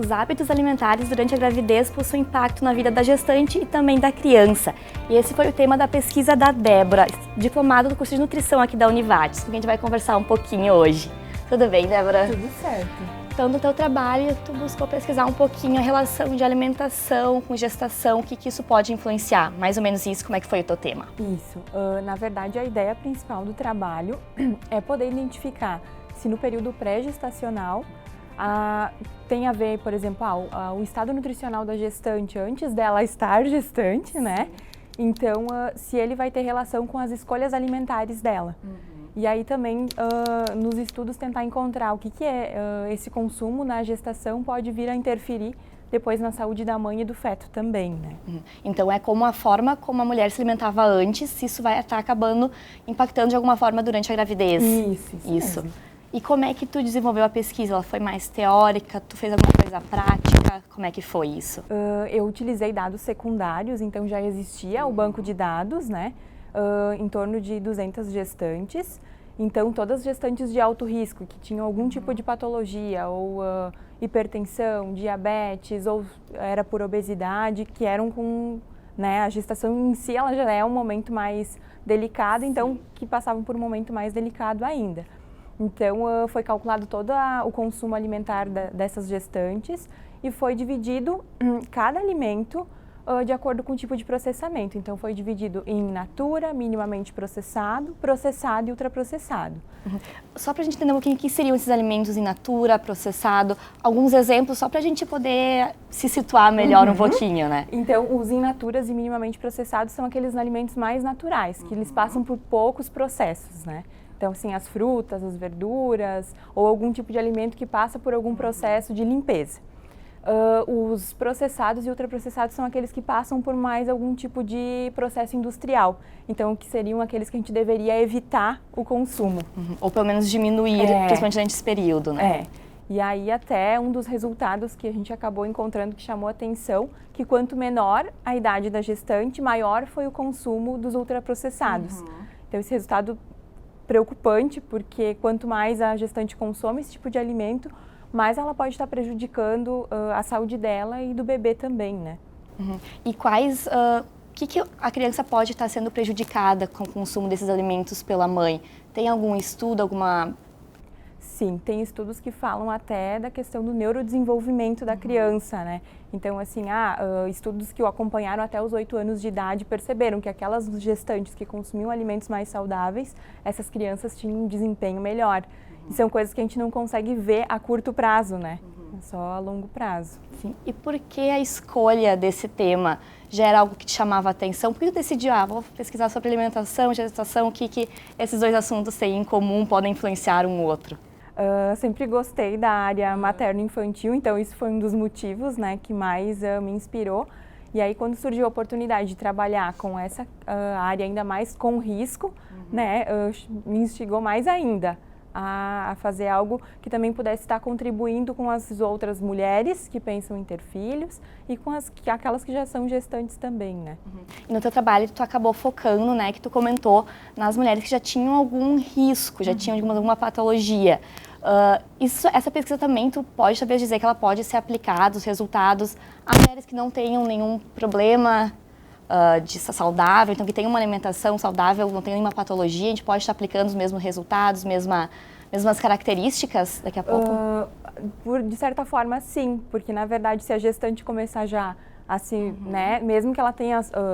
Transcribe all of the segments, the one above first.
os hábitos alimentares durante a gravidez possuem impacto na vida da gestante e também da criança. E esse foi o tema da pesquisa da Débora, diplomada do curso de nutrição aqui da Univates, com quem a gente vai conversar um pouquinho hoje. Tudo bem, Débora? Tudo certo. Então, no teu trabalho, tu buscou pesquisar um pouquinho a relação de alimentação com gestação, o que isso pode influenciar? Mais ou menos isso, como é que foi o teu tema? Isso. Na verdade, a ideia principal do trabalho é poder identificar se no período pré-gestacional tem a ver, por exemplo, o estado nutricional da gestante antes dela estar gestante, né? Então, se ele vai ter relação com as escolhas alimentares dela. E aí também, nos estudos, tentar encontrar o que esse consumo na gestação pode vir a interferir depois na saúde da mãe e do feto também, né? Então é como a forma como a mulher se alimentava antes, isso vai estar acabando impactando de alguma forma durante a gravidez. Isso. E como é que tu desenvolveu a pesquisa? Ela foi mais teórica? Tu fez alguma coisa prática? Como é que foi isso? Eu utilizei dados secundários, então já existia o banco de dados, né? Em torno de 200 gestantes. Então, todas as gestantes de alto risco, que tinham algum tipo de patologia, ou hipertensão, diabetes, ou era por obesidade, que eram com... né, a gestação em si, ela já é um momento mais delicado, então, que passavam por um momento mais delicado ainda. Então, foi calculado todo o consumo alimentar dessas gestantes e foi dividido cada alimento de acordo com o tipo de processamento. Então, foi dividido em in natura, minimamente processado, processado e ultraprocessado. Só para a gente entender um pouquinho o que seriam esses alimentos in natura, processado, alguns exemplos só para a gente poder se situar melhor um pouquinho, né? Então, os in naturas e minimamente processados são aqueles alimentos mais naturais, que eles passam por poucos processos, né? Então, assim, as frutas, as verduras ou algum tipo de alimento que passa por algum processo de limpeza. Os processados e ultraprocessados são aqueles que passam por mais algum tipo de processo industrial. Então, que seriam aqueles que a gente deveria evitar o consumo. Ou pelo menos diminuir, principalmente durante esse período, né? E aí até um dos resultados que a gente acabou encontrando que chamou a atenção, que quanto menor a idade da gestante, maior foi o consumo dos ultraprocessados. Então, esse resultado preocupante, porque quanto mais a gestante consome esse tipo de alimento, mais ela pode estar prejudicando a saúde dela e do bebê também, né? E quais... que a criança pode estar sendo prejudicada com o consumo desses alimentos pela mãe? Tem algum estudo, alguma... Sim, tem estudos que falam até da questão do neurodesenvolvimento da criança, né? Então, assim, estudos que o acompanharam até os 8 anos de idade perceberam que aquelas gestantes que consumiam alimentos mais saudáveis, essas crianças tinham um desempenho melhor. E são coisas que a gente não consegue ver a curto prazo, né? Só a longo prazo. Sim. E por que a escolha desse tema já era algo que te chamava a atenção? Por que tu decidiu, vou pesquisar sobre alimentação, gestação, o que esses dois assuntos têm em comum, podem influenciar um outro? Sempre gostei da área materno-infantil, então isso foi um dos motivos, né, que mais me inspirou. E aí, quando surgiu a oportunidade de trabalhar com essa área ainda mais com risco, né, me instigou mais ainda a fazer algo que também pudesse estar contribuindo com as outras mulheres que pensam em ter filhos e com aquelas que já são gestantes também, né? E no teu trabalho tu acabou focando, né, que tu comentou, nas mulheres que já tinham algum risco, já tinham alguma patologia. Essa pesquisa também, tu pode talvez dizer que ela pode ser aplicada, os resultados, a mulheres que não tenham nenhum problema de saudável, então que tenham uma alimentação saudável, não tenham nenhuma patologia, a gente pode estar aplicando os mesmos resultados, mesmas características daqui a pouco? De certa forma, sim, porque na verdade se a gestante começar já a se, né, mesmo que ela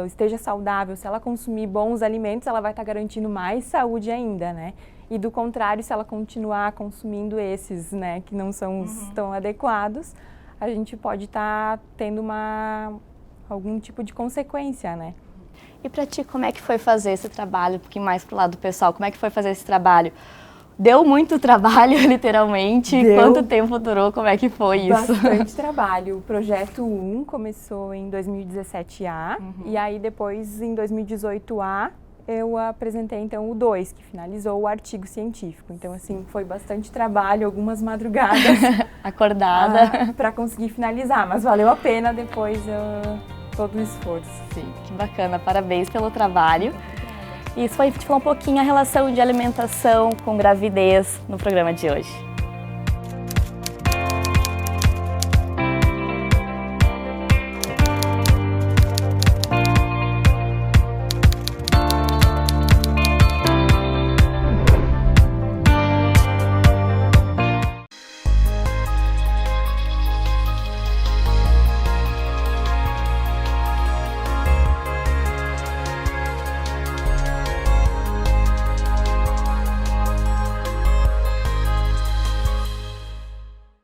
esteja saudável, se ela consumir bons alimentos, ela vai estar garantindo mais saúde ainda, né? E do contrário, se ela continuar consumindo esses, né, que não são tão adequados, a gente pode estar tendo algum tipo de consequência, né? E para ti, como é que foi fazer esse trabalho? Um pouquinho mais pro lado pessoal, como é que foi fazer esse trabalho? Deu muito trabalho, literalmente? Quanto tempo durou? Como é que foi isso? Bastante trabalho. O projeto 1 começou em 2017A e aí depois, em 2018A, eu apresentei então o 2, que finalizou o artigo científico. Então, assim, foi bastante trabalho, algumas madrugadas acordada para conseguir finalizar, mas valeu a pena depois todo o esforço. Sim, que bacana, parabéns pelo trabalho. E isso foi, a gente falou um pouquinho a relação de alimentação com gravidez no programa de hoje.